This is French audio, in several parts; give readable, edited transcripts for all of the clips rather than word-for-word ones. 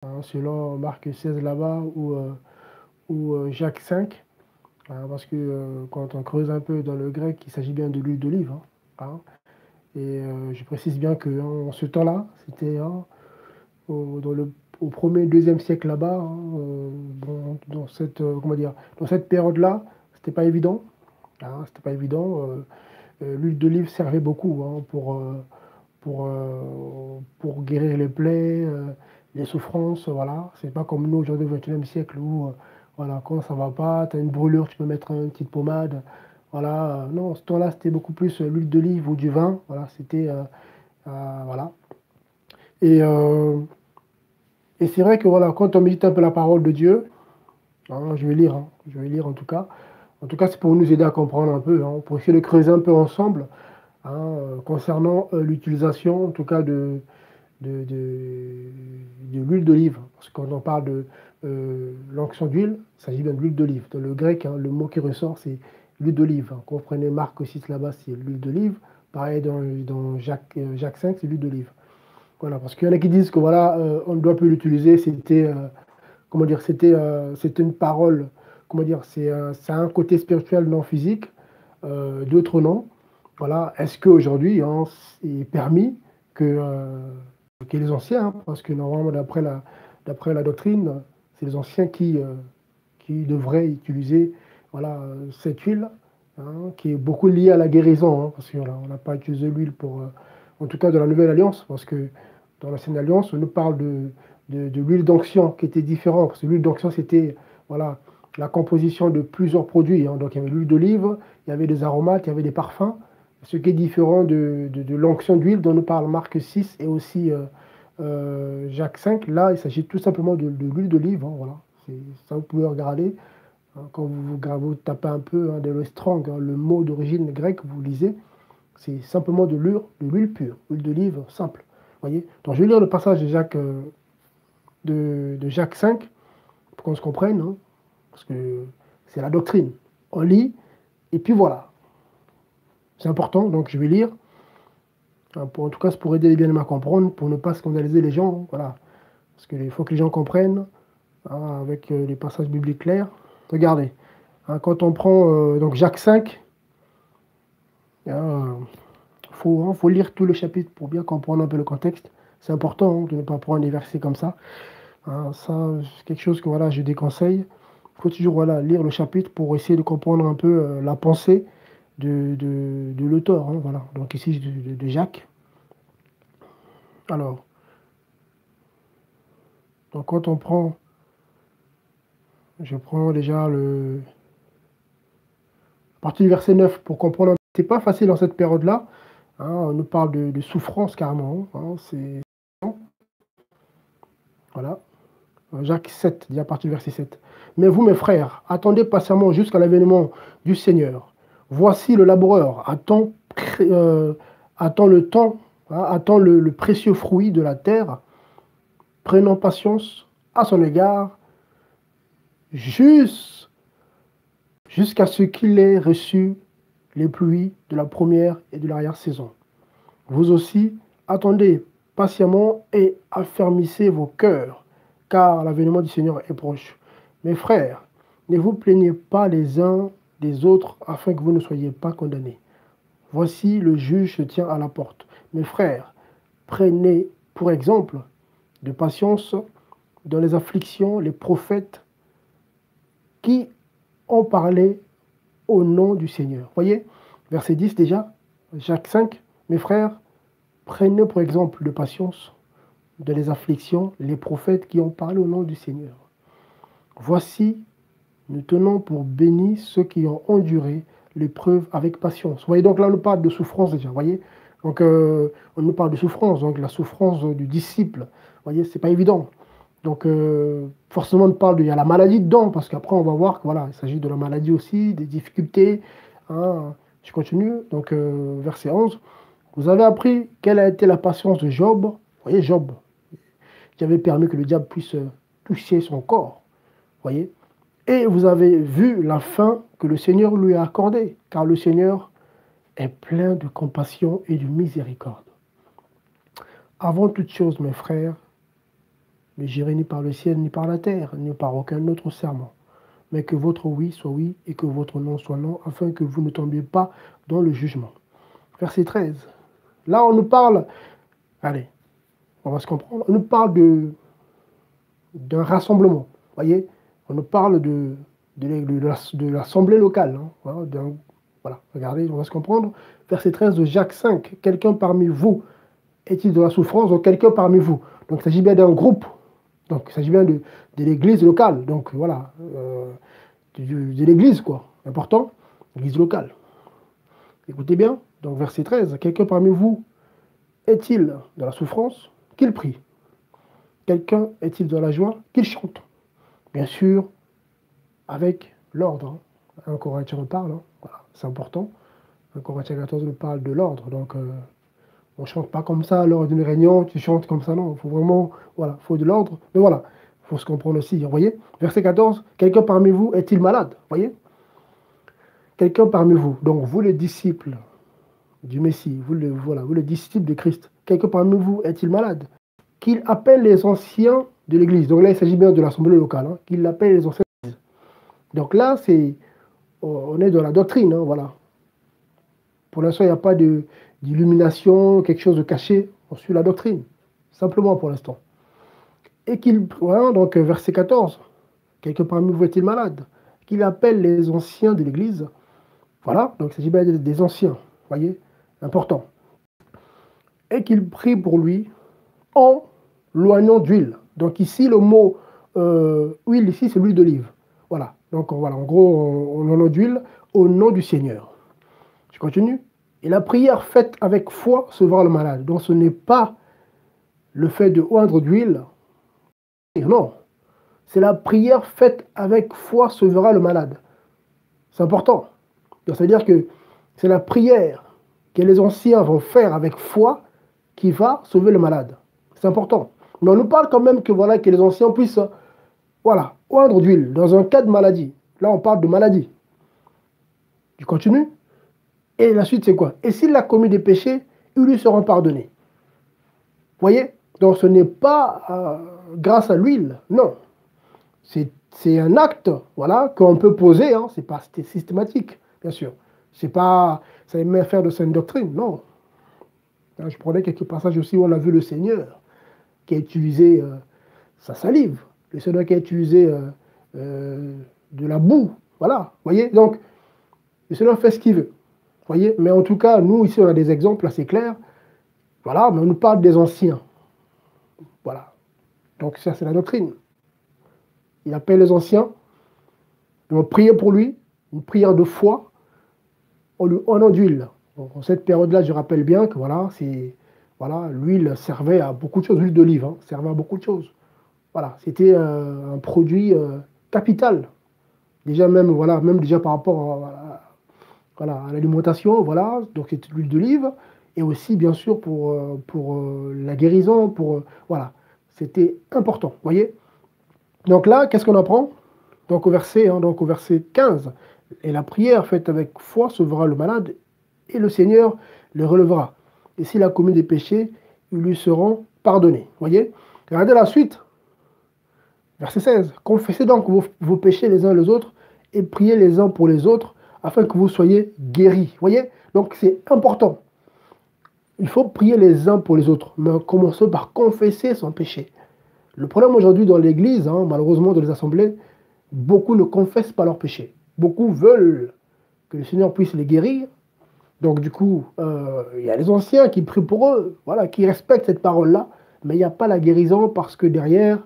hein, selon Marc 16 là-bas ou Jacques 5, hein, parce que quand on creuse un peu dans le grec, il s'agit bien de l'huile d'olive. Hein. Et je précise bien que en ce temps-là, c'était dans au 1er, 2e siècle là-bas, bon, comment dire, dans cette période-là, c'était pas évident. Hein, c'était pas évident. L'huile d'olive servait beaucoup pour guérir les plaies, les souffrances, voilà. C'est pas comme nous aujourd'hui au 21e siècle où, voilà, quand ça va pas, tu as une brûlure, tu peux mettre une petite pommade. Voilà. Non, ce temps-là, c'était beaucoup plus l'huile d'olive ou du vin. Voilà, c'était. Voilà. Et, euh, et c'est vrai que voilà, quand on médite un peu la parole de Dieu, hein, je vais lire en tout cas. En tout cas, c'est pour nous aider à comprendre un peu, hein, pour essayer de creuser un peu ensemble hein, concernant l'utilisation, en tout cas, de, de, de l'huile d'olive. Parce que quand on parle de l'onction d'huile, il s'agit bien de l'huile d'olive. Dans le grec, hein, le mot qui ressort, c'est l'huile d'olive. Hein. Quand vous prenez Marc 6 là-bas, c'est l'huile d'olive. Pareil dans Jacques 5, c'est l'huile d'olive. Voilà, parce qu'il y en a qui disent que voilà, on ne doit plus l'utiliser, comment dire, c'était une parole, comment dire, ça a un côté spirituel non physique, d'autres non. Voilà, est-ce qu'aujourd'hui, hein, c'est permis que les anciens, hein, parce que normalement, d'après la doctrine, c'est les anciens qui devraient utiliser voilà, cette huile, hein, qui est beaucoup liée à la guérison, hein, parce qu'on voilà, n'a pas utilisé l'huile pour, en tout cas de la Nouvelle Alliance, parce que dans l'Ancienne Alliance, on nous parle de l'huile d'onction qui était différente, parce que l'huile d'onction, c'était voilà, la composition de plusieurs produits. Hein. Donc il y avait l'huile d'olive, il y avait des aromates, il y avait des parfums, ce qui est différent de l'onction d'huile dont nous parle Marc 6 et aussi Jacques 5. Là, il s'agit tout simplement de l'huile d'olive. Hein, voilà. Ça, vous pouvez regarder. Hein, quand vous tapez un peu hein, de l'eau strong, hein, le mot d'origine grecque, vous lisez, c'est simplement de l'huile pure, huile d'olive simple. Voyez. Donc, je vais lire le passage de Jacques 5 pour qu'on se comprenne, hein, parce que c'est la doctrine. On lit, et puis voilà. C'est important, donc je vais lire. En tout cas, c'est pour aider les bien-aimés à comprendre, pour ne pas scandaliser les gens. Hein, voilà. Parce qu'il faut que les gens comprennent hein, avec les passages bibliques clairs. Regardez, hein, quand on prend donc Jacques 5, il faut lire tout le chapitre pour bien comprendre un peu le contexte. C'est important hein, de ne pas prendre des versets comme ça. Hein, ça, c'est quelque chose que voilà, je déconseille. Il faut toujours voilà, lire le chapitre pour essayer de comprendre un peu la pensée de l'auteur. Hein, voilà. Donc ici, de Jacques. Alors, donc quand on prend, je prends déjà à partir du verset 9 pour comprendre. C'est pas facile dans cette période-là. Hein, on nous parle de souffrance carrément. Hein, c'est voilà. Jacques 7, dit à partir du verset 7. Mais vous, mes frères, attendez patiemment jusqu'à l'avènement du Seigneur. Voici le laboureur attend le temps, hein, attend le précieux fruit de la terre, prenant patience à son égard, jusqu'à ce qu'il ait reçu les pluies de la première et de l'arrière-saison. Vous aussi, attendez patiemment et affermissez vos cœurs, car l'avènement du Seigneur est proche. Mes frères, ne vous plaignez pas les uns des autres afin que vous ne soyez pas condamnés. Voici le juge se tient à la porte. Mes frères, prenez pour exemple de patience dans les afflictions les prophètes qui ont parlé au nom du Seigneur. Voyez, verset 10 déjà, Jacques 5, mes frères, prenez pour exemple de patience dans les afflictions les prophètes qui ont parlé au nom du Seigneur. Voici, nous tenons pour bénis ceux qui ont enduré l'épreuve avec patience. Vous voyez, donc là, on nous parle de souffrance déjà, vous voyez. Donc, on nous parle de souffrance, donc la souffrance du disciple. Vous voyez, c'est pas évident. Donc, forcément, on parle il y a la maladie dedans, parce qu'après, on va voir que voilà, il s'agit de la maladie aussi, des difficultés. Hein. Je continue, donc, verset 11. Vous avez appris quelle a été la patience de Job. Vous voyez, Job, qui avait permis que le diable puisse toucher son corps. Vous voyez. Et vous avez vu la fin que le Seigneur lui a accordée, car le Seigneur est plein de compassion et de miséricorde. Avant toute chose, mes frères, ne jurez ni par le ciel, ni par la terre, ni par aucun autre serment. Mais que votre oui soit oui et que votre non soit non, afin que vous ne tombiez pas dans le jugement. Verset 13. Là, on nous parle, allez, on va se comprendre, on nous parle d'un rassemblement. Voyez, on nous parle de l'assemblée locale. Hein, voilà, regardez, on va se comprendre. Verset 13 de Jacques 5. Quelqu'un parmi vous est-il dans la souffrance? Donc, quelqu'un parmi vous. Donc, il s'agit bien d'un groupe. Donc, il s'agit bien de l'église locale. Donc, voilà, de l'église, quoi. Important, l'église locale. Écoutez bien. Donc, verset 13. Quelqu'un parmi vous est-il dans la souffrance? Qu'il prie. Quelqu'un est-il dans la joie? Qu'il chante. Bien sûr, avec l'ordre. Hein. 1 Corinthiens en parle, hein. Voilà, c'est important. 1 Corinthiens 14 nous parle de l'ordre. Donc, on ne chante pas comme ça lors d'une réunion, tu chantes comme ça, non. Il faut vraiment, voilà, il faut de l'ordre. Mais voilà, il faut se comprendre aussi. Vous voyez, verset 14, quelqu'un parmi vous est-il malade? Vous voyez, quelqu'un parmi vous, donc vous les disciples du Messie, vous les disciples de Christ, quelqu'un parmi vous est-il malade? Qu'il appelle les anciens de l'Église. Donc là, il s'agit bien de l'assemblée locale, hein, qu'il appelle les anciens de l'Église. Donc là, on est dans la doctrine, hein, voilà. Pour l'instant, il n'y a pas d'illumination, quelque chose de caché. On suit la doctrine, simplement pour l'instant. Et voilà, donc verset 14, quelqu'un parmi vous est-il malade? Qu'il appelle les anciens de l'Église. Voilà, donc il s'agit bien des anciens, voyez, important. Et qu'il prie pour lui en loignant d'huile. Donc ici, le mot huile, ici, c'est l'huile d'olive. Voilà, donc voilà, en gros, on loignant d'huile au nom du Seigneur. Je continue. Et la prière faite avec foi sauvera le malade. Donc ce n'est pas le fait de oindre d'huile. Non. C'est la prière faite avec foi sauvera le malade. C'est important. C'est-à-dire que c'est la prière que les anciens vont faire avec foi qui va sauver le malade. C'est important. Mais on nous parle quand même que, voilà, que les anciens puissent, voilà, oindre d'huile dans un cas de maladie. Là, on parle de maladie. Tu continues? Et la suite, c'est quoi? Et s'il a commis des péchés, ils lui seront pardonnés. Vous voyez? Donc, ce n'est pas grâce à l'huile, non. C'est un acte, voilà, qu'on peut poser, hein. C'est pas systématique, bien sûr. C'est pas, ça aime faire de sainte doctrine, non. Je prenais quelques passages aussi où on a vu le Seigneur qui a utilisé sa salive, le Seigneur qui a utilisé de la boue, voilà. Vous voyez? Donc, le Seigneur fait ce qu'il veut. Voyez, mais en tout cas, nous, ici, on a des exemples assez clairs. Voilà, mais on nous parle des anciens. Voilà. Donc, ça, c'est la doctrine. Il appelle les anciens. Ils vont prier pour lui, une prière de foi, en d'huile. En cette période-là, je rappelle bien que voilà, l'huile servait à beaucoup de choses. L'huile d'olive servait à beaucoup de choses. Voilà, c'était un produit capital. Déjà même, voilà, même déjà par rapport à l'alimentation, voilà, donc c'est l'huile d'olive, et aussi bien sûr pour la guérison, voilà, c'était important, vous voyez. Donc là, qu'est-ce qu'on apprend? Donc au verset 15, et la prière faite avec foi sauvera le malade, et le Seigneur le relèvera. Et s'il a commis des péchés, ils lui seront pardonnés, vous voyez. Regardez la suite, verset 16, confessez donc vos péchés les uns les autres, et priez les uns pour les autres, afin que vous soyez guéris. Vous voyez? Donc c'est important. Il faut prier les uns pour les autres, mais commencer par confesser son péché. Le problème aujourd'hui dans l'église, malheureusement dans les assemblées, beaucoup ne confessent pas leurs péchés. Beaucoup veulent que le Seigneur puisse les guérir. Donc du coup, il y a les anciens qui prient pour eux, voilà, qui respectent cette parole-là, mais il n'y a pas la guérison parce que derrière,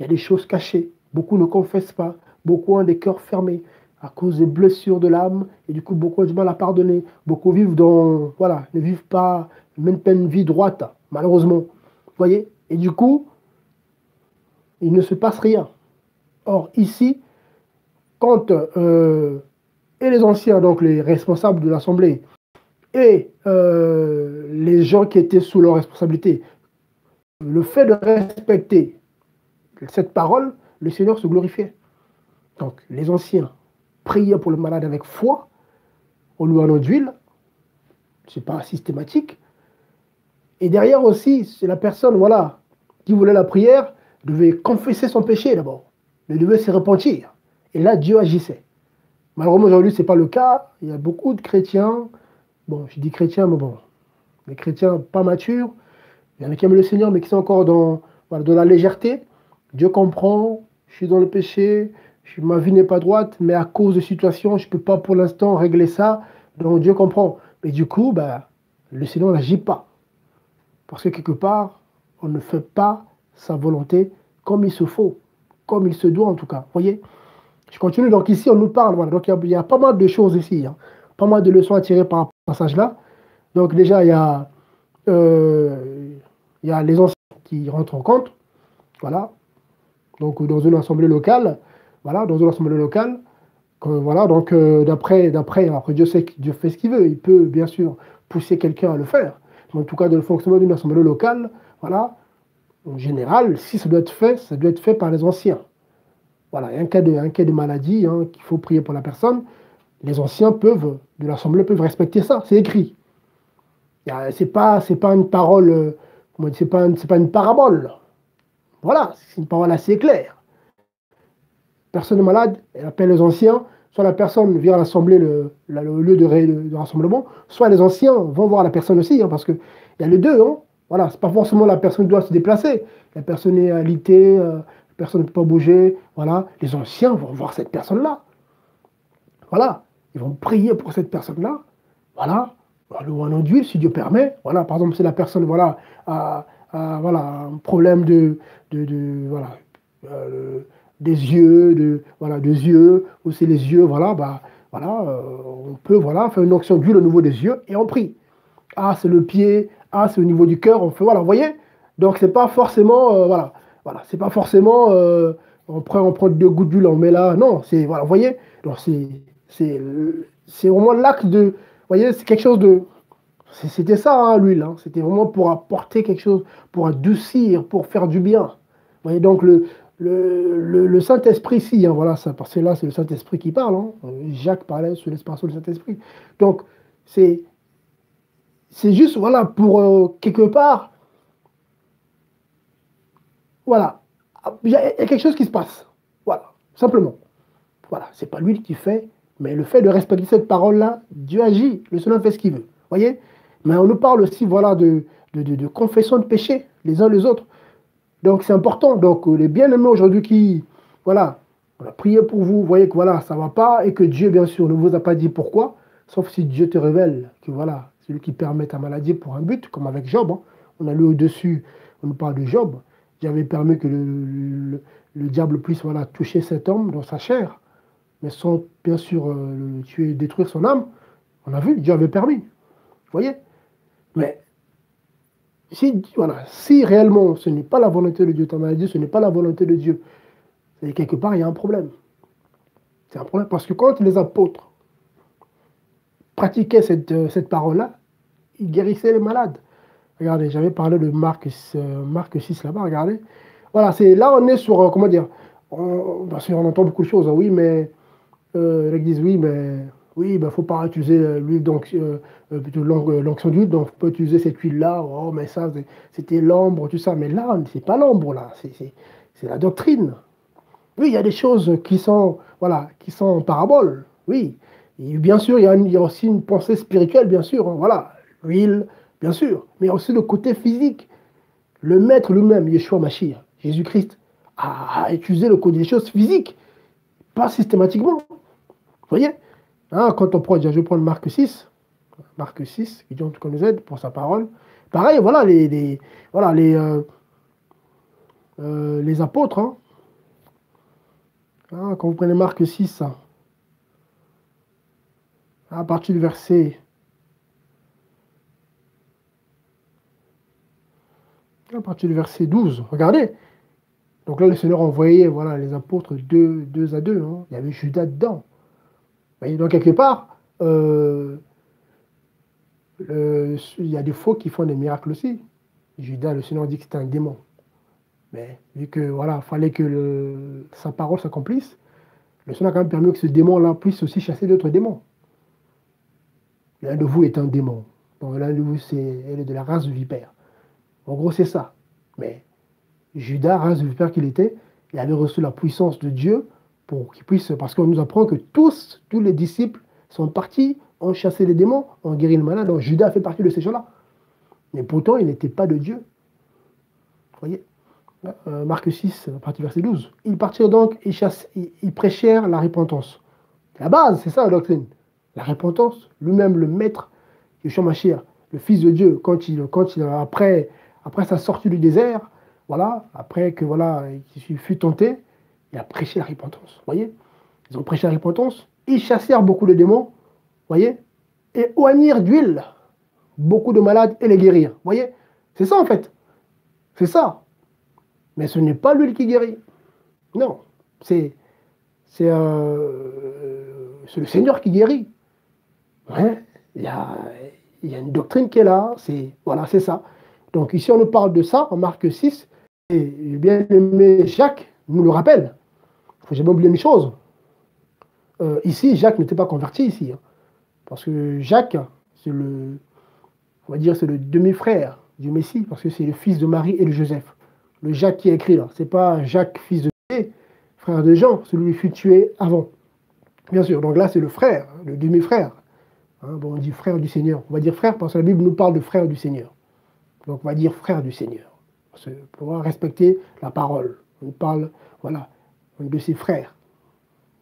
il y a des choses cachées. Beaucoup ne confessent pas, beaucoup ont des cœurs fermés à cause des blessures de l'âme, et du coup, beaucoup ont du mal à pardonner. Beaucoup vivent ne vivent pas, même pas une vie droite, malheureusement. Vous voyez? Et du coup, il ne se passe rien. Or, ici, quand et les anciens, donc les responsables de l'Assemblée, et les gens qui étaient sous leur responsabilité, le fait de respecter cette parole, le Seigneur se glorifiait. Donc, les anciens priaient pour le malade avec foi, on lui en d'huile, ce n'est pas systématique. Et derrière aussi, c'est la personne, voilà, qui voulait la prière, devait confesser son péché d'abord. Il devait se repentir. Et là, Dieu agissait. Malheureusement, aujourd'hui, ce n'est pas le cas. Il y a beaucoup de chrétiens, bon, je dis chrétiens, mais bon, des chrétiens pas matures. Il y en a qui aiment le Seigneur, mais qui sont encore dans, voilà, dans la légèreté. Dieu comprend, je suis dans le péché, ma vie n'est pas droite, mais à cause de situations, je ne peux pas pour l'instant régler ça. Donc Dieu comprend. Mais du coup, bah, le Seigneur n'agit pas. Parce que quelque part, on ne fait pas sa volonté comme il se faut, comme il se doit en tout cas. Vous voyez? Je continue. Donc ici, on nous parle. Voilà. Donc il y a pas mal de choses ici, hein. Pas mal de leçons à tirer par rapport à ce passage-là. Donc déjà, il y a les anciens qui rentrent en compte. Voilà. Donc dans une assemblée locale. Voilà, dans une assemblée locale. Voilà, donc après, Dieu sait que Dieu fait ce qu'il veut. Il peut bien sûr pousser quelqu'un à le faire. Mais en tout cas, dans le fonctionnement d'une assemblée locale, voilà, en général, si ça doit être fait par les anciens. Voilà, il y a un cas de maladie, hein, qu'il faut prier pour la personne. Les anciens de l'assemblée peuvent respecter ça. C'est écrit. C'est pas une parole, c'est pas une parabole. Voilà, c'est une parole assez claire. Personne est malade, elle appelle les anciens. Soit la personne vient à l'assemblée, le lieu de rassemblement, soit les anciens vont voir la personne aussi, hein, parce qu'il y a les deux. Hein. Voilà, c'est pas forcément la personne qui doit se déplacer. La personne est alitée, la personne ne peut pas bouger. Voilà, les anciens vont voir cette personne-là. Voilà, ils vont prier pour cette personne-là. Voilà, ou un d'huile, si Dieu permet. Voilà, par exemple, si la personne voilà, voilà, un problème voilà, euh, des yeux, voilà, des yeux, ou c'est les yeux, voilà, bah, voilà, on peut voilà, faire une onction d'huile au niveau des yeux et on prie. Ah, c'est le pied, ah, c'est au niveau du cœur, on fait, voilà, vous voyez? Donc, c'est pas forcément, voilà, c'est pas forcément, on prend 2 gouttes d'huile, on met là, non, c'est, voilà, vous voyez? Donc, c'est, c'est vraiment l'acte de, vous voyez, c'est quelque chose de, c'était ça, hein, l'huile, hein, c'était vraiment pour apporter quelque chose, pour adoucir, pour faire du bien. Vous voyez, donc, le Saint-Esprit, ici, hein, voilà, ça, parce que là, c'est le Saint-Esprit qui parle, hein. Jacques parlait sur l'expression du Saint-Esprit. Donc, c'est c'est juste, voilà, pour quelque part, voilà, il y a quelque chose qui se passe. Voilà, simplement. Voilà, c'est pas lui qui fait, mais le fait de respecter cette parole-là, Dieu agit, le Seigneur fait ce qu'il veut. Voyez? Mais on nous parle aussi, voilà, de confession de péché, les uns les autres. Donc c'est important. Donc les bien-aimés aujourd'hui qui, voilà, on a prié pour vous, vous voyez que voilà, ça ne va pas, et que Dieu, bien sûr, ne vous a pas dit pourquoi, sauf si Dieu te révèle que voilà, c'est lui qui permet ta maladie pour un but, comme avec Job, hein. On a lu au-dessus, on nous parle de Job. Dieu avait permis que le diable puisse voilà, toucher cet homme dans sa chair, mais sans bien sûr le tuer, détruire son âme. On a vu, Dieu avait permis. Vous voyez? Mais si, voilà, si réellement ce n'est pas la volonté de Dieu, ta maladie, ce n'est pas la volonté de Dieu, et quelque part, il y a un problème. C'est un problème parce que quand les apôtres pratiquaient cette parole-là, ils guérissaient les malades. Regardez, j'avais parlé de Marc 6 là-bas, regardez. Voilà, là on est sur, comment dire, parce qu'on entend beaucoup de choses, hein, oui, mais l'Église, oui, mais oui, ben, faut pas utiliser l'huile plutôt l'onction d'huile, donc faut pas utiliser cette huile-là. Oh, mais ça, c'était l'ambre, tout ça. Mais là, c'est pas l'ambre, là, c'est la doctrine. Oui, il y a des choses qui sont, voilà, qui sont en parabole, oui. Et bien sûr, il y a aussi une pensée spirituelle, bien sûr, hein, voilà, l'huile, bien sûr. Mais il y a aussi le côté physique. Le maître lui-même, Yeshua Mashiach, Jésus-Christ, a utilisé le côté des choses physiques, pas systématiquement. Vous voyez? Hein, quand on prend, je vais prendre Marc 6, qui dit en tout cas nous aide pour sa parole. Pareil, voilà, voilà, les apôtres, hein. Hein, quand vous prenez Marc 6, hein, à partir du verset, à partir du verset 12, regardez. Donc là, le Seigneur envoyait voilà, les apôtres deux à deux, hein. Il y avait Judas dedans. Vous voyez, donc quelque part, il y a des faux qui font des miracles aussi. Judas, le Seigneur dit que c'était un démon. Mais vu que voilà, fallait que sa parole s'accomplisse, le Seigneur a quand même permis que ce démon-là puisse aussi chasser d'autres démons. L'un de vous est un démon. Donc l'un de vous, elle est de la race de vipère. En gros, c'est ça. Mais Judas, race de vipère qu'il était, il avait reçu la puissance de Dieu pour qu'il puisse, parce qu'on nous apprend que tous les disciples sont partis, ont chassé les démons, ont guéri le malade. Donc Judas fait partie de ces gens-là. Mais pourtant, il n'était pas de Dieu. Vous voyez, Marc 6, à partir du verset 12. Ils partirent donc, ils prêchèrent la repentance. La base, c'est ça la doctrine. La repentance, lui-même le maître, Yeshua Mashiach, le Fils de Dieu, après sa sortie du désert, voilà, après que voilà, il fut tenté, il a prêché la repentance. Vous voyez, ils ont prêché la repentance, ils chassèrent beaucoup de démons, vous voyez, et oignirent d'huile beaucoup de malades et les guérir. Vous voyez, c'est ça en fait. C'est ça. Mais ce n'est pas l'huile qui guérit. Non, c'est le Seigneur qui guérit. Ouais, il y a une doctrine qui est là, voilà, c'est ça. Donc ici, on nous parle de ça en Marc 6, et le bien-aimé Jacques nous le rappelle. Il ne faut jamais oublier une chose. Ici, Jacques n'était pas converti ici, hein, parce que Jacques, on va dire, c'est le demi-frère du Messie, parce que c'est le fils de Marie et de Joseph. Le Jacques qui est écrit là, c'est pas Jacques, fils de Zébédée, frère de Jean, celui qui fut tué avant. Bien sûr, donc là, c'est le frère, le demi-frère. Hein, bon, on dit frère du Seigneur. On va dire frère parce que la Bible nous parle de frère du Seigneur. Donc on va dire frère du Seigneur. Pour pouvoir respecter la parole. On parle, voilà, de ses frères.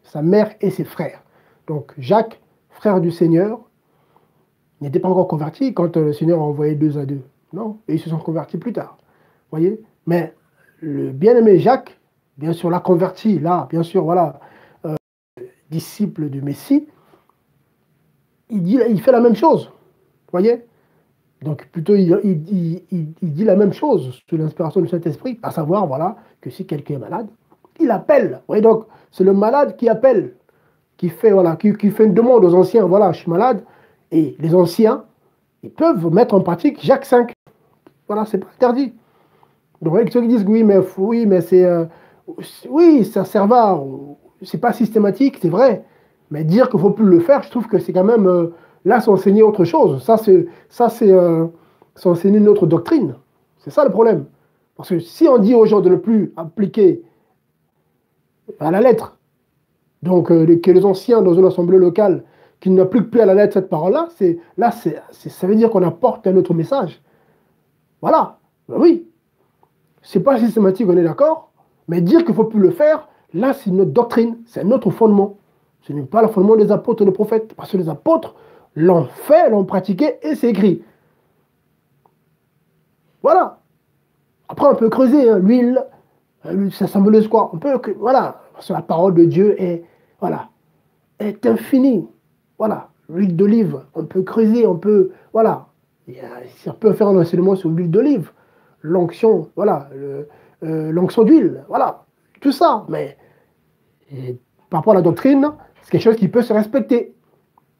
Sa mère et ses frères. Donc Jacques, frère du Seigneur, n'était pas encore converti quand le Seigneur a envoyé 2 à 2. Non, et ils se sont convertis plus tard. Vous voyez? Mais le bien-aimé Jacques, bien sûr, l'a converti, là, bien sûr, voilà, disciple du Messie, il fait la même chose. Vous voyez? Donc plutôt, il dit la même chose sous l'inspiration du Saint-Esprit, à savoir, voilà, que si quelqu'un est malade, il appelle. Vous voyez, donc, c'est le malade qui appelle, qui fait une demande aux anciens, voilà, je suis malade, et les anciens, ils peuvent mettre en pratique Jacques 5. Voilà, c'est pas interdit. Donc, ceux qui disent oui, mais c'est... oui, ça sert à... C'est pas systématique, c'est vrai. Mais dire qu'il ne faut plus le faire, je trouve que c'est quand même... là, c'est enseigner autre chose. Ça, c'est enseigner une autre doctrine. C'est ça le problème. Parce que si on dit aux gens de ne plus appliquer à la lettre, donc que les anciens dans une assemblée locale qui n'appliquent plus à la lettre cette parole-là, ça veut dire qu'on apporte un autre message. Voilà. Ben oui. C'est pas systématique, on est d'accord. Mais dire qu'il ne faut plus le faire, là, c'est une autre doctrine, c'est un autre fondement. Ce n'est pas le fondement des apôtres et des prophètes, parce que les apôtres l'ont fait, l'ont pratiqué, et c'est écrit. Voilà. Après, on peut creuser, hein, l'huile, ça symbolise quoi? Voilà, parce que la parole de Dieu est infinie. Voilà, l'huile d'olive, on peut creuser, voilà. On peut faire un enseignement sur l'huile d'olive, l'onction, voilà, l'onction d'huile, voilà, tout ça. Mais par rapport à la doctrine, c'est quelque chose qui peut se respecter.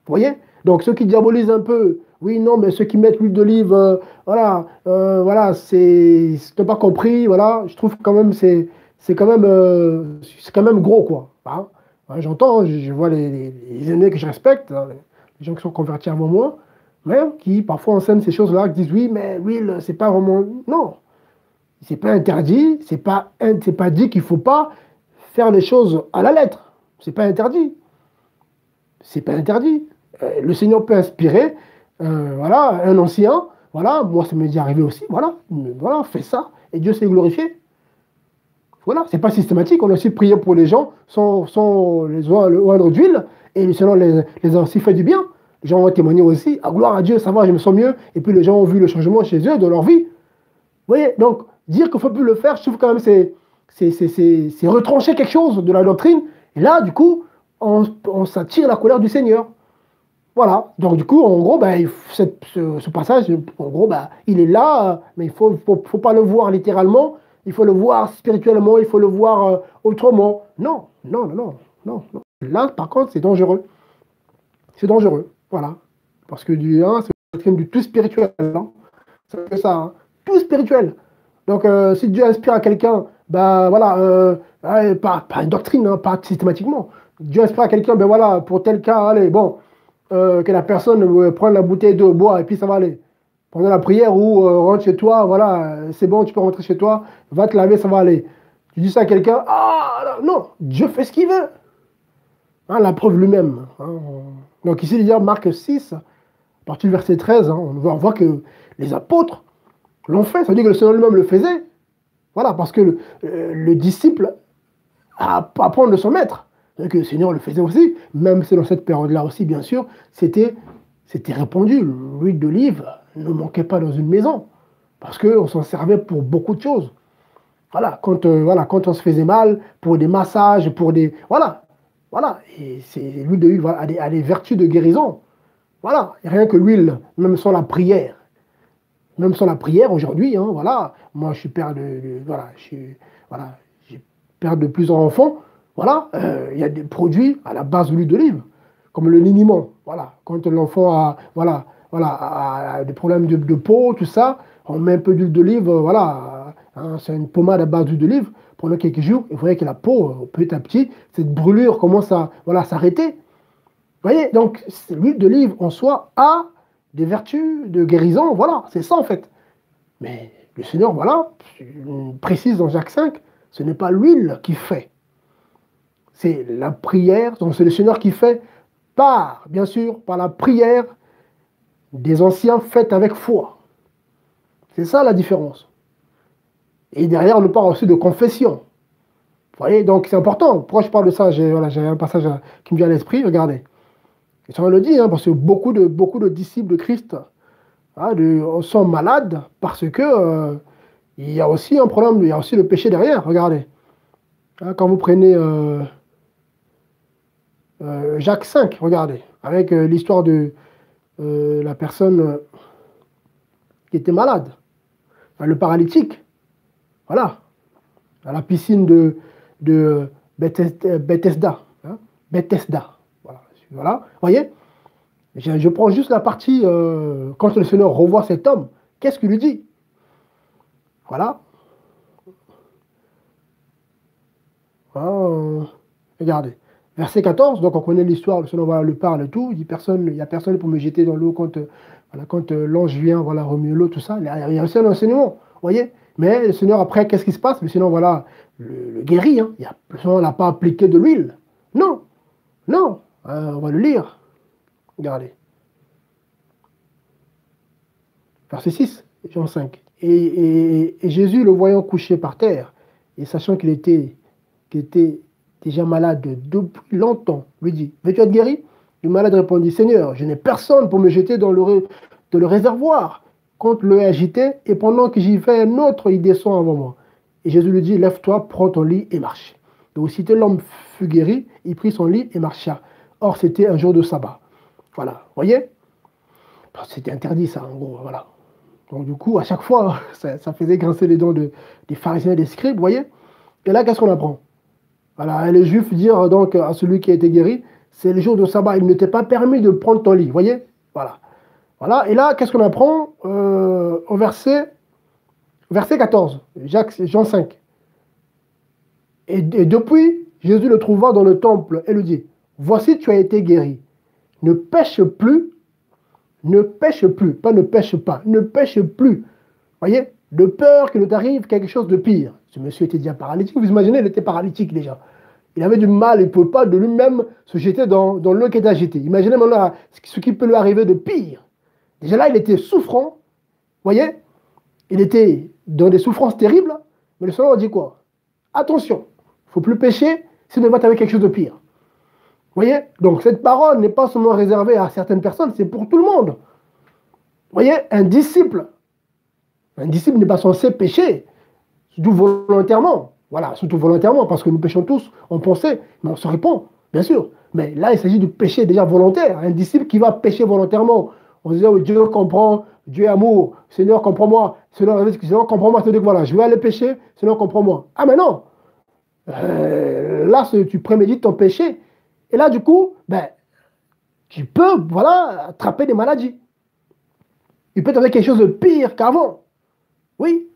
Vous voyez? Donc ceux qui diabolisent un peu, oui, non, mais ceux qui mettent l'huile d'olive, voilà, c'est pas compris, voilà. Je trouve quand même c'est quand même gros, quoi. Hein? Ouais, j'entends, je vois les aînés que je respecte, hein, les gens qui sont convertis avant moi, mais qui parfois enseignent ces choses-là, qui disent oui, mais l'huile, c'est pas vraiment. Non, c'est pas interdit, c'est pas dit qu'il faut pas faire les choses à la lettre. C'est pas interdit. C'est pas interdit. Le Seigneur peut inspirer, voilà, un ancien, voilà, moi ça m'est déjà arrivé aussi, voilà, fais ça, et Dieu s'est glorifié. Voilà, c'est pas systématique, on a aussi prié pour les gens sans les oindre d'huile, et le Seigneur les a aussi fait du bien. Les gens ont témoigné aussi, ah gloire à Dieu, ça va, je me sens mieux, et puis les gens ont vu le changement chez eux, dans leur vie. Vous voyez, donc, dire qu'il ne faut plus le faire, je trouve quand même c'est retrancher quelque chose de la doctrine, et là, du coup, on s'attire la colère du Seigneur. Voilà, donc du coup, en gros, ce passage, en gros, il est là, mais il ne faut pas le voir littéralement, il faut le voir spirituellement, il faut le voir autrement. Non. Là, par contre, c'est dangereux. C'est dangereux, voilà. Parce que c'est du tout spirituel. Hein. C'est ça, hein. Tout spirituel. Donc, si Dieu inspire à quelqu'un, voilà, pas une doctrine, hein, pas systématiquement. Dieu inspire à quelqu'un, voilà, pour tel cas, allez, bon, que la personne prenne la bouteille d'eau, boit, et puis ça va aller. pendant la prière ou rentre chez toi, voilà, c'est bon, tu peux rentrer chez toi, va te laver, ça va aller. Tu dis ça à quelqu'un, ah non, Dieu fait ce qu'il veut. Hein, la preuve lui-même. Hein. Donc ici, il y a Marc 6, à partir du verset 13, hein, on voit que les apôtres l'ont fait, ça veut dire que le Seigneur lui-même le faisait. Voilà, parce que le disciple apprend de son maître. Donc le Seigneur le faisait aussi, même si dans cette période-là aussi, bien sûr, c'était répandu. L'huile d'olive ne manquait pas dans une maison, parce qu'on s'en servait pour beaucoup de choses. Voilà, quand on se faisait mal, pour des massages, pour des... Voilà. Et l'huile d'olive voilà, a des vertus de guérison. Voilà, et rien que l'huile, même sans la prière. Même sans la prière aujourd'hui, hein, voilà. Moi, je suis père voilà, j'ai père de plusieurs enfants. Voilà, il y a des produits à la base de l'huile d'olive, comme le liniment. Voilà, quand l'enfant a des problèmes de peau, tout ça, on met un peu d'huile d'olive, voilà. Hein, c'est une pommade à base d'huile d'olive. Pendant quelques jours, il voyez que la peau, petit à petit, cette brûlure commence à s'arrêter. Vous voyez, donc l'huile d'olive en soi a des vertus de guérison, voilà, c'est ça en fait. Mais le Seigneur, voilà, précise dans Jacques 5, ce n'est pas l'huile qui fait. C'est la prière, donc c'est le Seigneur qui fait bien sûr, par la prière des anciens faite avec foi. C'est ça la différence. Et derrière, on nous parle aussi de confession. Vous voyez, donc c'est important. Pourquoi je parle de ça? J'ai un passage qui me vient à l'esprit, regardez. Et ça on le dit, hein, parce que beaucoup de disciples de Christ sont malades parce que il y a aussi un problème, il y a aussi le péché derrière, regardez. Hein, quand vous prenez Jacques 5, regardez, avec l'histoire de la personne qui était malade, enfin, le paralytique, voilà, à la piscine de Bethesda. Hein, Bethesda, voilà, vous voyez, je prends juste la partie, quand le Seigneur revoit cet homme, qu'est-ce qu'il lui dit? Voilà. Regardez. Verset 14, donc on connaît l'histoire, le Seigneur le parle et tout, il dit il n'y a personne pour me jeter dans l'eau quand l'ange vient, voilà, remuer l'eau, tout ça. Il y a aussi un enseignement, vous voyez. Mais le Seigneur, après, qu'est-ce qui se passe? Le Seigneur, voilà, le guérit. Hein. Le Seigneur n'a pas appliqué de l'huile. Non, non. On va le lire. Regardez. Verset 6, Jean 5. Et Jésus, le voyant couché par terre, et sachant qu'il était déjà malade depuis longtemps, lui dit, veux-tu être guéri? Le malade répondit, Seigneur, je n'ai personne pour me jeter dans le réservoir quand l'eau est agitée, et pendant que j'y vais, un autre, il descend avant moi. Et Jésus lui dit, lève-toi, prends ton lit et marche. Et aussitôt l'homme fut guéri, il prit son lit et marcha. Or, c'était un jour de sabbat. Voilà, voyez? C'était interdit ça, en gros, voilà. Donc du coup, à chaque fois, ça faisait grincer les dents des pharisiens et des scribes, vous voyez? Et là, qu'est-ce qu'on apprend? Voilà, et les Juifs dirent donc à celui qui a été guéri, c'est le jour de sabbat, il ne t'est pas permis de prendre ton lit, vous voyez? Voilà. Voilà, et là, qu'est-ce qu'on apprend au verset 14, Jean 5. Et depuis, Jésus le trouva dans le temple et lui dit, voici, tu as été guéri. Ne pêche plus, pas ne pêche pas, ne pêche plus. Voyez, de peur qu'il ne t'arrive quelque chose de pire. Ce monsieur était déjà paralytique, vous imaginez, il était paralytique déjà. Il avait du mal, il ne pouvait pas de lui-même se jeter dans l'eau qui était agitée. Imaginez maintenant ce qui peut lui arriver de pire. Déjà là, il était souffrant, voyez, il était dans des souffrances terribles, mais le Seigneur dit quoi? Attention, il ne faut plus pécher, sinon il va t'arriver quelque chose de pire. Vous voyez? Donc cette parole n'est pas seulement réservée à certaines personnes, c'est pour tout le monde. Vous voyez? Un disciple n'est pas censé pécher, surtout volontairement. Voilà, surtout volontairement, parce que nous péchons tous, on pensait, mais on se répand, bien sûr. Mais là, il s'agit du péché déjà volontaire. Un disciple qui va pécher volontairement, en disant, oh, Dieu comprend, Dieu est amour, Seigneur, comprends-moi. Seigneur, comprends-moi. C'est-à-dire que voilà, je vais aller pécher, Seigneur, comprends-moi. Ah, mais non! Là, tu prémédites ton péché. Et là, du coup, tu peux, voilà, attraper des maladies. Il peut t'arriver quelque chose de pire qu'avant. Oui,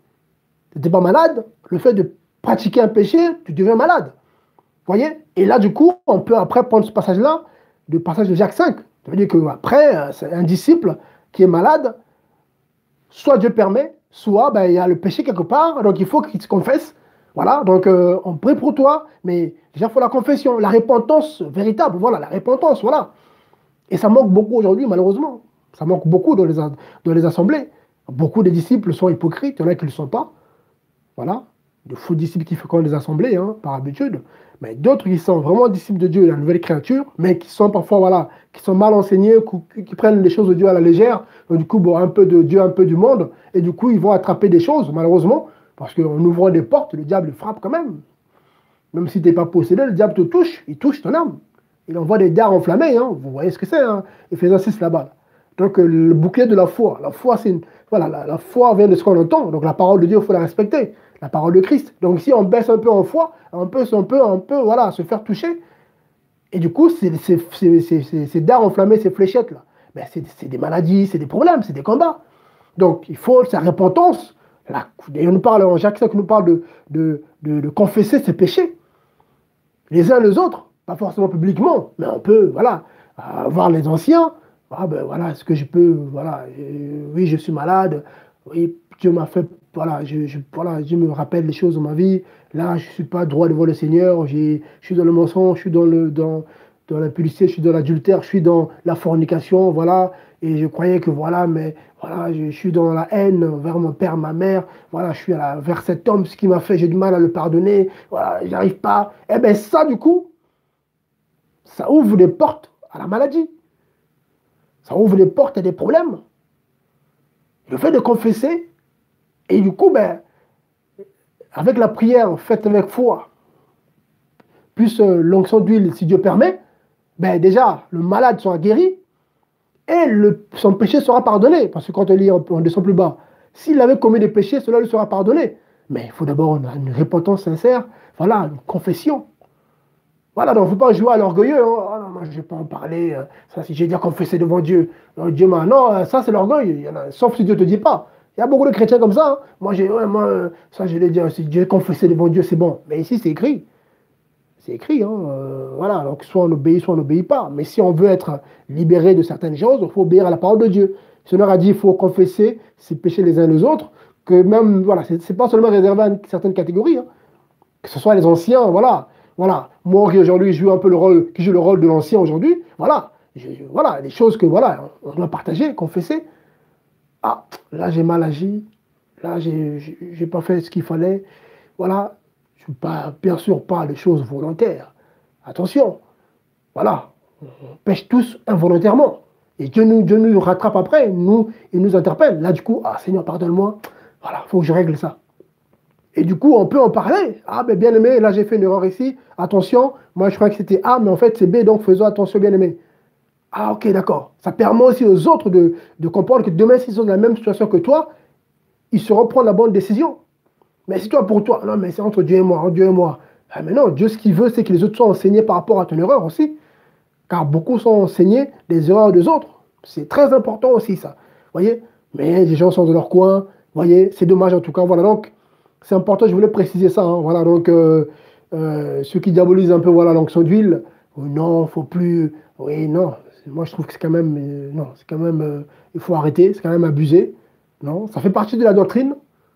tu n'étais pas malade, le fait de pratiquer un péché, tu deviens malade. Vous voyez? Et là, du coup, on peut après prendre ce passage-là, le passage de Jacques 5. Ça veut dire qu'après, c'est un disciple qui est malade, soit Dieu permet, soit ben, il y a le péché quelque part, donc il faut qu'il se confesse. Voilà, donc on prie pour toi, mais déjà il faut la confession, la repentance véritable, voilà, la repentance, voilà. Et ça manque beaucoup aujourd'hui, malheureusement. Ça manque beaucoup dans les assemblées. Beaucoup des disciples sont hypocrites, il y en a qui ne le sont pas. Voilà, de faux disciples qui fréquentent les assemblées, hein, par habitude. Mais d'autres qui sont vraiment disciples de Dieu, la nouvelle créature, mais qui sont parfois, voilà, qui sont mal enseignés, qui prennent les choses de Dieu à la légère. Donc, du coup, bon, un peu de Dieu, un peu du monde. Et du coup, ils vont attraper des choses, malheureusement, parce qu'en ouvrant des portes, le diable frappe quand même. Même si tu n'es pas possédé, le diable te touche, il touche ton âme. Il envoie des dards enflammés, hein, vous voyez ce que c'est, hein, Éphésiens 6 là-bas. Donc le bouclier de la foi. La foi, c'est voilà, la foi vient de ce qu'on entend. Donc la parole de Dieu, il faut la respecter. La parole de Christ. Donc si on baisse un peu en foi, voilà, se faire toucher. Et du coup, ces dards enflammés, ces fléchettes-là, ben, c'est des maladies, c'est des problèmes, c'est des combats. Donc il faut sa repentance. Et on nous parle, Jacques 5 nous parle de confesser ses péchés les uns les autres, pas forcément publiquement, mais on peut, voilà, voir les anciens. Ah ben voilà, est-ce que je peux, voilà, oui, je suis malade, oui, Dieu m'a fait, voilà, voilà, Dieu me rappelle les choses de ma vie. Là, je ne suis pas droit devant le Seigneur, je suis dans le mensonge, je suis dans l'impudicité, je suis dans l'adultère, je suis dans la fornication, voilà, et je croyais que voilà, mais voilà, je suis dans la haine vers mon père, ma mère, voilà, je suis vers cet homme, ce qui m'a fait, j'ai du mal à le pardonner, voilà, j'arrive pas. Eh bien, ça, du coup, ça ouvre des portes à la maladie, ça ouvre des portes à des problèmes. Le fait de confesser, et du coup, ben, avec la prière faite avec foi, plus l'onction d'huile, si Dieu permet, ben déjà, le malade sera guéri, et son péché sera pardonné. Parce que quand on descend plus bas, s'il avait commis des péchés, cela lui sera pardonné. Mais il faut d'abord une repentance sincère, voilà, une confession. Voilà, donc il ne faut pas jouer à l'orgueilleux. Hein. Oh non, moi, je ne vais pas en parler. Ça, si j'ai déjà confessé devant Dieu. Dieu m'a. Non, ça, c'est l'orgueil. Sauf si Dieu ne te dit pas. Il y a beaucoup de chrétiens comme ça. Hein. Ça, je l'ai dit. Si Dieu confessé devant Dieu, c'est bon. Mais ici, c'est écrit. C'est écrit, hein, voilà, donc soit on n'obéit pas. Mais si on veut être libéré de certaines choses, il faut obéir à la parole de Dieu. Le Seigneur a dit qu'il faut confesser ses péchés les uns les autres, que même, voilà, c'est pas seulement réservé à certaines catégories, hein, que ce soit les anciens, voilà. Voilà, moi qui aujourd'hui joue un peu qui joue le rôle de l'ancien aujourd'hui, voilà, voilà, les choses que, voilà, on doit partager, confesser. Ah, là j'ai mal agi, là j'ai pas fait ce qu'il fallait, voilà, je ne suis pas, bien sûr pas les choses volontaires. Attention, voilà, on pêche tous involontairement. Et Dieu nous rattrape après, il nous interpelle. Là, du coup, ah Seigneur, pardonne-moi, voilà, il faut que je règle ça. Et du coup, on peut en parler. Ah, ben bien aimé, là j'ai fait une erreur ici, attention, moi je crois que c'était A, mais en fait c'est B, donc faisons attention, bien aimé. Ah, ok, d'accord. Ça permet aussi aux autres de comprendre que demain, s'ils sont dans la même situation que toi, ils sauront prendre la bonne décision. Mais si toi, pour toi, non, mais c'est entre Dieu et moi, entre Dieu et moi. Ah, mais non, Dieu, ce qu'il veut, c'est que les autres soient enseignés par rapport à ton erreur aussi. Car beaucoup sont enseignés des erreurs des autres. C'est très important aussi, ça. Voyez. Mais les gens sont dans leur coin. Voyez, c'est dommage en tout cas. Voilà, donc, c'est important, je voulais préciser ça. Hein. Voilà, donc, ceux qui diabolisent un peu, voilà, l'onction d'huile, non, faut plus. Oui, non. Moi, je trouve que c'est quand même. Non, c'est quand même. Il faut arrêter, c'est quand même abusé. Non, ça fait partie de la doctrine.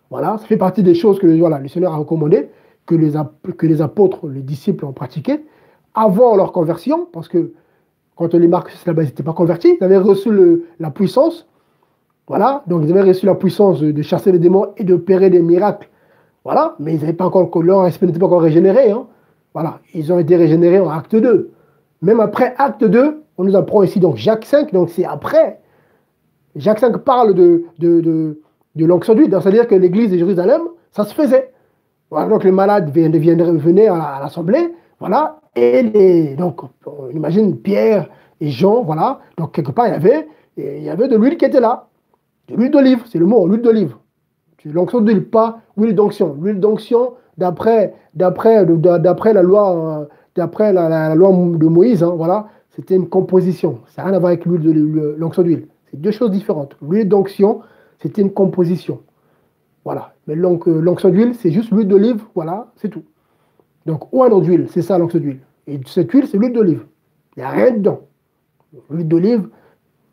Voilà, ça fait partie des choses que voilà, le Seigneur a recommandées, que les apôtres, les disciples ont pratiquées avant leur conversion, parce que quand les marques là-bas, ils n'étaient pas convertis, ils avaient reçu la puissance. Voilà, donc ils avaient reçu la puissance de chasser les démons et d'opérer des miracles. Voilà, mais ils n'avaient pas encore, leur esprit n'était pas encore régénéré. Hein. Voilà, ils ont été régénérés en acte 2. Même après acte 2, on nous apprend ici, donc Jacques 5, donc c'est après. Jacques 5 parle de l'onction d'huile, c'est-à-dire que l'église de Jérusalem, ça se faisait. Voilà, donc les malades venaient à l'assemblée, voilà, et donc on imagine Pierre et Jean, voilà, donc quelque part il y avait de l'huile qui était là, de l'huile d'olive, c'est le mot, l'huile d'olive. L'onction d'huile, pas huile d'onction. L'huile d'onction, d'après la loi, la loi de Moïse, hein, voilà, c'était une composition. Ça n'a rien à voir avec l'onction d'huile. C'est deux choses différentes. L'huile d'onction, c'était une composition. Voilà. Mais l'onction d'huile, c'est juste l'huile d'olive, voilà, c'est tout. Donc, oil d'huile, c'est ça l'onction d'huile. Et cette huile, c'est l'huile d'olive. Il n'y a rien dedans. L'huile d'olive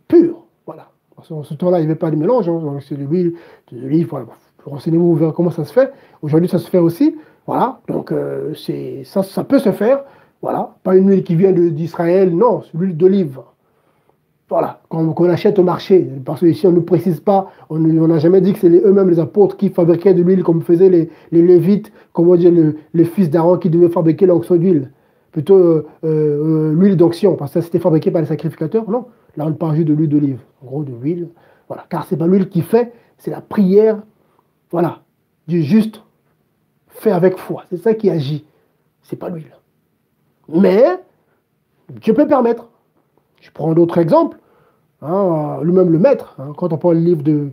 pure, voilà. En ce temps-là, il n'y avait pas de mélange, hein, donc c'est de l'huile, de l'olive, voilà. Renseignez-vous, vous verrez comment ça se fait. Aujourd'hui, ça se fait aussi. Voilà, donc ça peut se faire. Voilà, pas une huile qui vient d'Israël, non, c'est l'huile d'olive. Voilà, qu'on achète au marché. Parce que ici, on ne précise pas, on n'a jamais dit que c'est eux-mêmes les apôtres qui fabriquaient de l'huile comme faisaient les Lévites, comment dire, les fils d'Aaron qui devaient fabriquer l'onction d'huile. Plutôt l'huile d'onction, parce que ça c'était fabriqué par les sacrificateurs. Non, là on parle juste de l'huile d'olive. En gros, de l'huile. Voilà, car c'est pas l'huile qui fait, c'est la prière, voilà, du juste fait avec foi. C'est ça qui agit. C'est pas l'huile. Mais Dieu peut permettre. Je prends d'autres exemples. Hein, lui-même le maître, hein, quand on prend le livre de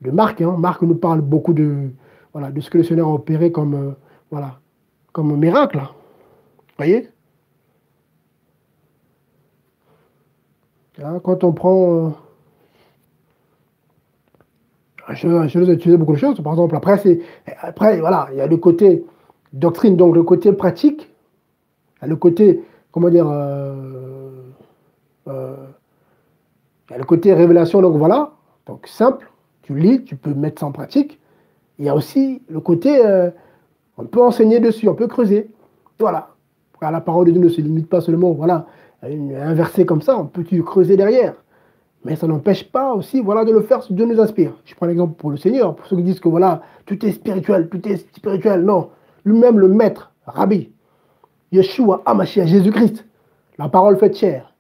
Marc, hein, Marc nous parle beaucoup voilà, de ce que le Seigneur a opéré voilà, comme miracle. Vous voyez? Hein, quand on prend. Je vous ai utilisé beaucoup de choses. Par exemple, après, voilà, il y a le côté doctrine, donc le côté pratique, il y a le côté, comment dire, euh, il y a le côté révélation, donc voilà, donc simple, tu lis, tu peux mettre ça en pratique. Il y a aussi le côté, on peut enseigner dessus, on peut creuser. Voilà. Car la parole de Dieu ne se limite pas seulement, voilà, à un verset comme ça, on peut creuser derrière. Mais ça n'empêche pas aussi, voilà, de le faire si Dieu nous inspire. Je prends l'exemple pour le Seigneur, pour ceux qui disent que voilà, tout est spirituel, tout est spirituel. Non. Lui-même, le maître, Rabbi, Yeshua, Hamashiach, Jésus-Christ, la parole faite chair.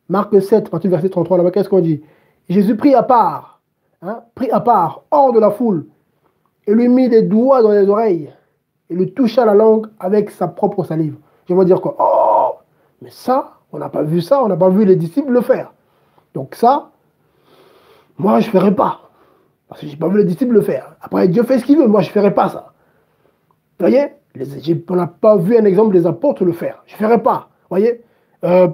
Marc 7, partir du verset 33, là-bas, qu'est-ce qu'on dit? Jésus prit à part, hein, prit à part, hors de la foule, et lui mit des doigts dans les oreilles, et lui toucha la langue avec sa propre salive. Je vais dire quoi? Oh, mais ça, on n'a pas vu ça, on n'a pas vu les disciples le faire. Donc ça, moi, je ne ferai pas. Parce que je n'ai pas vu les disciples le faire. Après, Dieu fait ce qu'il veut, moi, je ne ferai pas ça. Vous voyez? On n'a pas vu un exemple des apôtres le faire. Je ne ferai pas. Vous voyez?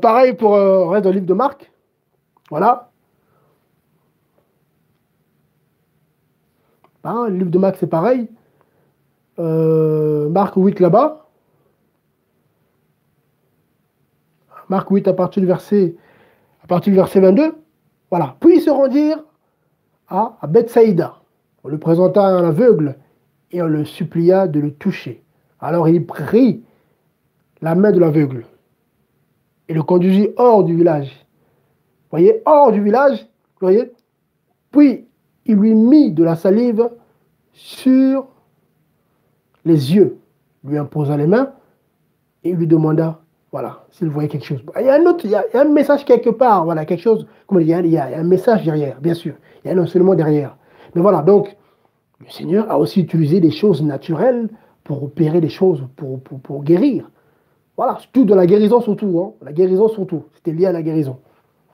Pareil pour le reste du livre de Marc. Voilà. Hein, le livre de Marc, c'est pareil. Marc 8 là-bas. Marc 8 à partir du verset 22. Voilà. Puis ils se rendirent à Bethsaïda. On le présenta à un aveugle et on le supplia de le toucher. Alors il prit la main de l'aveugle et le conduisit hors du village. Vous voyez, hors du village, vous voyez. Puis il lui mit de la salive sur les yeux, lui imposa les mains et lui demanda, voilà, s'il voyait quelque chose. Il y a un autre, il y a un message quelque part, voilà, quelque chose, comment dire, il y a un message derrière, bien sûr. Il y a un enseignement derrière. Mais voilà, donc, le Seigneur a aussi utilisé des choses naturelles pour opérer des choses, pour guérir. Voilà, tout de la guérison surtout, hein, la guérison surtout, c'était lié à la guérison.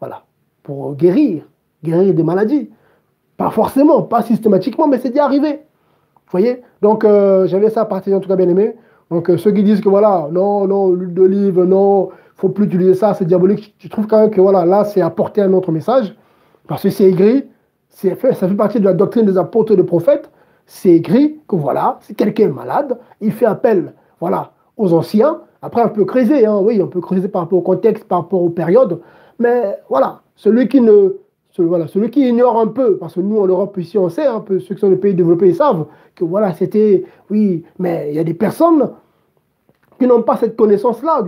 Voilà, pour guérir des maladies. Pas forcément, pas systématiquement, mais c'est déjà arrivé. Vous voyez? Donc, j'avais ça à partager, en tout cas, bien aimé. Donc, ceux qui disent que voilà, non, non, l'huile d'olive, non, il ne faut plus utiliser ça, c'est diabolique. Je trouve quand même que voilà, là, c'est apporter un autre message. Parce que c'est écrit, ça fait partie de la doctrine des apôtres et des prophètes. C'est écrit que voilà, si quelqu'un est malade, il fait appel, voilà, aux anciens. Après, on peut creuser, hein, oui, on peut creuser par rapport au contexte, par rapport aux périodes. Mais voilà, celui qui ignore un peu, parce que nous en Europe ici on sait, un peu, ceux qui sont les pays développés ils savent que voilà c'était, oui, mais il y a des personnes qui n'ont pas cette connaissance-là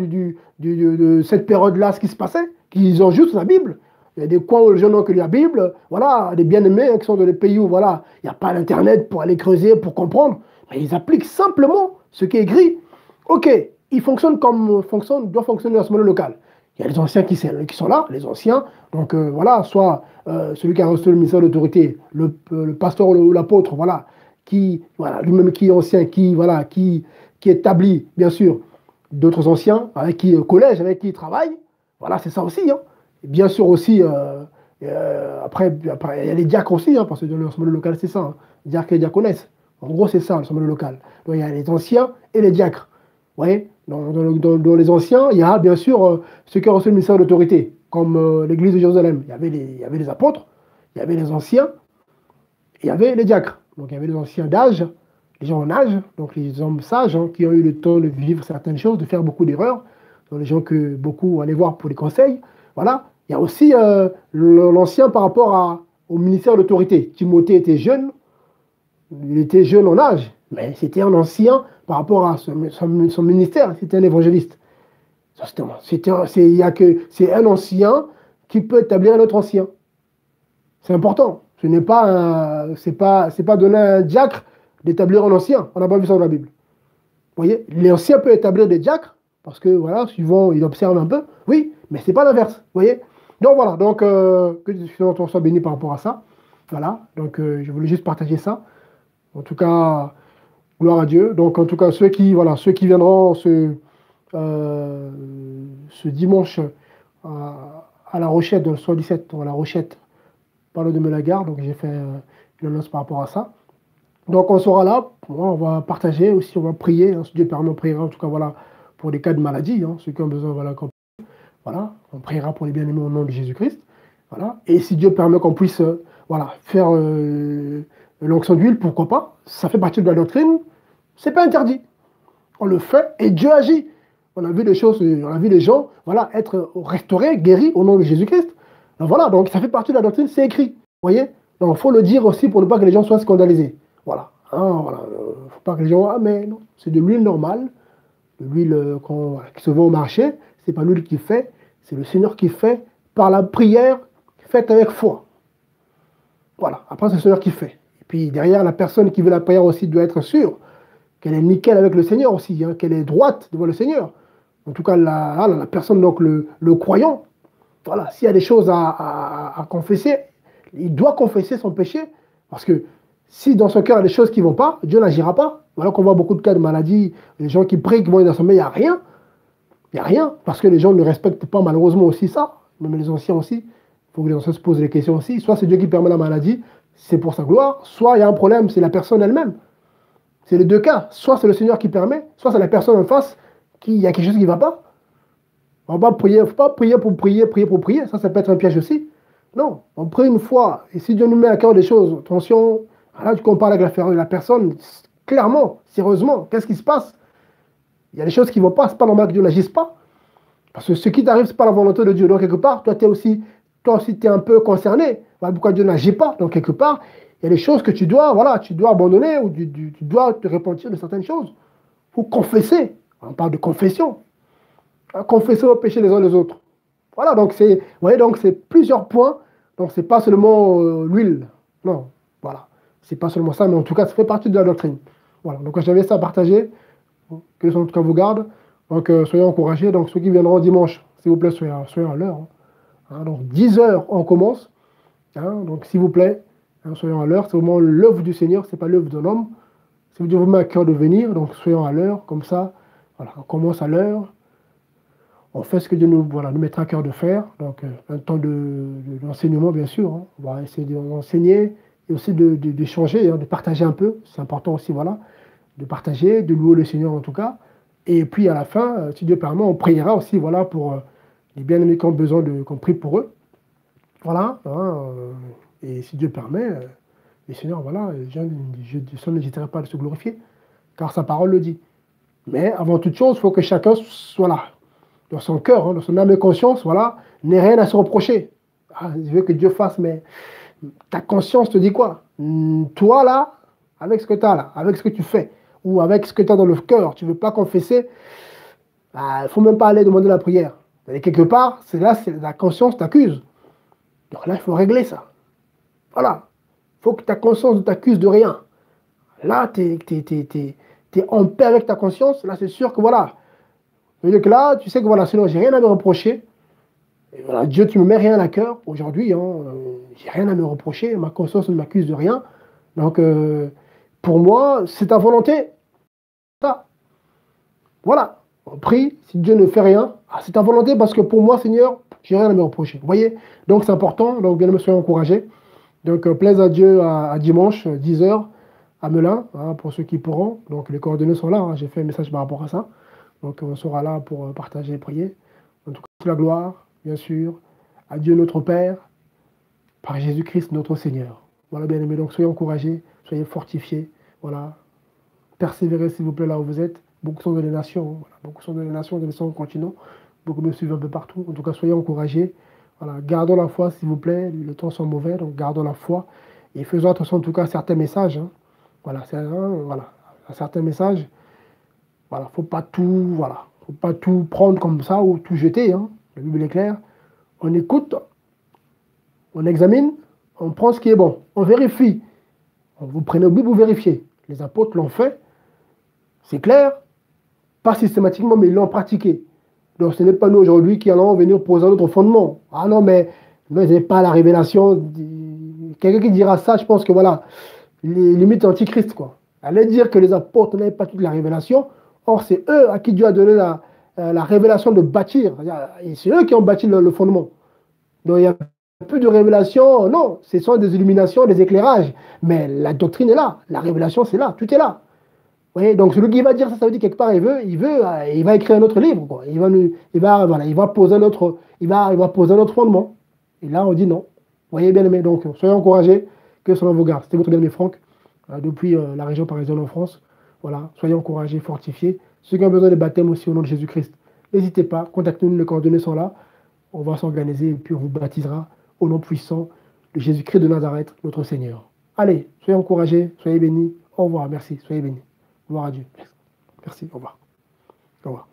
de cette période-là, ce qui se passait, qui ont juste la Bible. Il y a des coins où les gens n'ont que la Bible, voilà, des bien-aimés hein, qui sont dans les pays où voilà, il n'y a pas l'Internet pour aller creuser, pour comprendre, mais ils appliquent simplement ce qui est écrit. Ok, il fonctionne doit fonctionner dans ce modèle local. Il y a les anciens qui sont là, les anciens, donc voilà, soit celui qui a reçu le ministère d'autorité, le pasteur ou l'apôtre, voilà, qui, voilà, lui-même qui est ancien, voilà, qui établit, bien sûr, d'autres anciens, avec qui, collège, avec qui il travaille, voilà, c'est ça aussi, hein. Et bien sûr aussi, après, il y a les diacres aussi, hein, parce que dans le modèle local, c'est ça, hein, diacres et diaconesses. En gros, c'est ça, le modèle local. Donc il y a les anciens et les diacres. Vous voyez, dans les anciens, il y a bien sûr ceux qui ont reçu le ministère d'autorité, comme l'église de Jérusalem. Il y avait les apôtres, il y avait les anciens, et il y avait les diacres. Donc il y avait les anciens d'âge, les gens en âge, donc les hommes sages hein, qui ont eu le temps de vivre certaines choses, de faire beaucoup d'erreurs. Donc les gens que beaucoup allaient voir pour les conseils. Voilà. Il y a aussi l'ancien par rapport au ministère d'autorité. Timothée était jeune, il était jeune en âge, mais c'était un ancien par rapport à son ministère, c'était un évangéliste. C'est un ancien qui peut établir un autre ancien. C'est important. Ce n'est pas, c'est pas donner à un diacre d'établir un ancien. On n'a pas vu ça dans la Bible. Vous voyez, l'ancien peut établir des diacres, parce que voilà, suivant, il observe un peu, oui, mais c'est pas l'inverse. Vous voyez. Donc voilà, donc que on soit béni par rapport à ça. Voilà, donc je voulais juste partager ça. En tout cas, gloire à Dieu. Donc en tout cas, ceux qui viendront euh, ce dimanche à La Rochette, dans le 77, à La Rochette, par le de Melagar, donc j'ai fait une annonce par rapport à ça. Donc on sera là, on va partager aussi, on va prier, hein, si Dieu permet, on priera en tout cas voilà, pour des cas de maladie, hein, ceux qui ont besoin, voilà, on priera pour les bien-aimés au nom de Jésus-Christ. Voilà. Et si Dieu permet qu'on puisse voilà, faire l'onction d'huile, pourquoi pas, ça fait partie de la doctrine, c'est pas interdit. On le fait et Dieu agit. On a vu des choses, on a vu les gens voilà, être restaurés, guéris au nom de Jésus-Christ. Donc voilà, donc ça fait partie de la doctrine, c'est écrit. Vous voyez. Donc il faut le dire aussi pour ne pas que les gens soient scandalisés. Voilà. Hein, voilà. Faut pas que les gens, ah mais non, c'est de l'huile normale, de l'huile qui se vend au marché, c'est pas l'huile qui fait, c'est le Seigneur qui fait par la prière faite avec foi. Voilà, après c'est le Seigneur qui fait. Et puis derrière, la personne qui veut la prière aussi doit être sûre qu'elle est nickel avec le Seigneur aussi, hein, qu'elle est droite devant le Seigneur. En tout cas, la personne, donc le croyant, voilà, s'il y a des choses à confesser, il doit confesser son péché, parce que si dans son cœur il y a des choses qui ne vont pas, Dieu n'agira pas. Voilà qu'on voit beaucoup de cas de maladie, les gens qui prient, qui vont dans son sommeil, il n'y a rien. Il n'y a rien, parce que les gens ne respectent pas malheureusement aussi ça, même les anciens aussi. Il faut que les anciens se posent des questions aussi. Soit c'est Dieu qui permet la maladie, c'est pour sa gloire, soit il y a un problème, c'est la personne elle-même. C'est les deux cas. Soit c'est le Seigneur qui permet, soit c'est la personne en face qui y a quelque chose qui ne va pas. On ne va pas prier, faut pas prier pour prier, prier pour prier. Ça peut être un piège aussi. Non, on prie une fois. Et si Dieu nous met à cœur des choses, attention, là tu compares avec la personne, clairement, sérieusement, qu'est-ce qui se passe? Il y a des choses qui ne vont pas, c'est pas normal que Dieu n'agisse pas. Parce que ce qui t'arrive, ce n'est pas la volonté de Dieu. Donc quelque part, toi aussi, tu es un peu concerné. Voilà pourquoi Dieu n'agit pas. Donc quelque part, il y a des choses que tu dois, voilà, tu dois abandonner ou tu dois te repentir de certaines choses. Il faut confesser. On parle de confession. Confesser vos péchés les uns les autres. Voilà, donc c'est, vous voyez, donc c'est plusieurs points. Donc c'est pas seulement l'huile. Non, voilà. C'est pas seulement ça, mais en tout cas, ça fait partie de la doctrine. Voilà, donc j'avais ça à partager. Que le Seigneur en tout cas vous garde. Donc soyez encouragés. Donc ceux qui viendront dimanche, s'il vous plaît, soyez à l'heure. Hein. Donc 10 heures, on commence. Hein, donc s'il vous plaît, hein, soyons à l'heure. C'est vraiment l'œuvre du Seigneur, ce n'est pas l'œuvre d'un homme. Si Dieu vous met à cœur de venir, donc soyons à l'heure, comme ça, voilà, on commence à l'heure, on fait ce que Dieu nous, voilà, nous mettra à cœur de faire, donc un temps d'enseignement bien sûr, hein. On va essayer d'enseigner et aussi d'échanger, hein, de partager un peu, c'est important aussi, voilà, de partager, de louer le Seigneur en tout cas, et puis à la fin, si Dieu permet, on priera aussi, voilà, pour les bien-aimés qui ont besoin qu'on prie pour eux, voilà, hein, et si Dieu permet, le Seigneur, voilà, je n'hésiterai pas à se glorifier, car sa parole le dit. Mais avant toute chose, il faut que chacun soit là, dans son cœur, hein, dans son âme et conscience, voilà, n'ait rien à se reprocher. Ah, je veux que Dieu fasse, mais ta conscience te dit quoi? Toi, là, avec ce que tu as là, avec ce que tu fais, ou avec ce que tu as dans le cœur, tu ne veux pas confesser, il ne faut même pas aller demander la prière. Et quelque part, c'est la conscience t'accuse. Donc là, il faut régler ça. Voilà. Il faut que ta conscience ne t'accuse de rien. Là, tu es en paix avec ta conscience. Là, c'est sûr que voilà. C'est-à-dire que là, tu sais que voilà, sinon, j'ai rien à me reprocher. Et voilà, Dieu, tu ne me mets rien à cœur aujourd'hui. Hein, j'ai rien à me reprocher. Ma conscience ne m'accuse de rien. Donc, pour moi, c'est ta volonté. Ça. Voilà. On prie. Si Dieu ne fait rien, c'est ta volonté parce que pour moi, Seigneur, j'ai rien à me reprocher. Vous voyez? Donc, c'est important. Donc, bien, me soyez encouragés. Donc, plaise à Dieu à dimanche, 10 heures, à Melun, hein, pour ceux qui pourront. Donc, les coordonnées sont là. Hein, j'ai fait un message par rapport à ça. Donc, on sera là pour partager et prier. En tout cas, toute la gloire, bien sûr, à Dieu notre Père, par Jésus-Christ notre Seigneur. Voilà, bien aimés. Donc, soyez encouragés, soyez fortifiés. Voilà. Persévérez, s'il vous plaît, là où vous êtes. Beaucoup sont dans les nations. Hein, voilà. Beaucoup sont dans les nations, dans les 100 continents. Beaucoup me suivent un peu partout. En tout cas, soyez encouragés. Voilà, gardons la foi, s'il vous plaît. Les temps sont mauvais, donc gardons la foi. Et faisons attention, en tout cas, à certains messages. Hein. Voilà, voilà, à certains messages. Voilà, faut pas tout, voilà, faut pas tout prendre comme ça ou tout jeter. Hein. La Bible est claire. On écoute, on examine, on prend ce qui est bon, on vérifie. Vous prenez au Bible, vous vérifiez. Les apôtres l'ont fait, c'est clair, pas systématiquement, mais ils l'ont pratiqué. Donc ce n'est pas nous aujourd'hui qui allons venir poser notre fondement. Ah non, mais non, ils n'avaient pas la révélation. Quelqu'un qui dira ça, je pense que voilà, les limites antichrist, quoi. Allait dire que les apôtres n'avaient pas toute la révélation. Or, c'est eux à qui Dieu a donné la révélation de bâtir. C'est eux qui ont bâti le fondement. Donc, il n'y a plus de révélation. Non, ce sont des illuminations, des éclairages. Mais la doctrine est là. La révélation, c'est là. Tout est là. Vous voyez, donc, celui qui va dire ça, ça veut dire quelque part, il va écrire un autre livre. Quoi. Voilà, il va poser il va poser notre fondement. Et là, on dit non. Vous voyez, bien aimé. Donc, soyez encouragés. Que cela vous garde. C'était votre bien-aimé Franck, depuis la région parisienne en France. Voilà, soyez encouragés, fortifiés. Ceux qui ont besoin de baptême aussi au nom de Jésus-Christ, n'hésitez pas, contactez-nous, les coordonnées sont là. On va s'organiser et puis on vous baptisera au nom puissant de Jésus-Christ de Nazareth, notre Seigneur. Allez, soyez encouragés, soyez bénis. Au revoir, merci, soyez bénis. Gloire à Dieu. Merci, au revoir. Au revoir.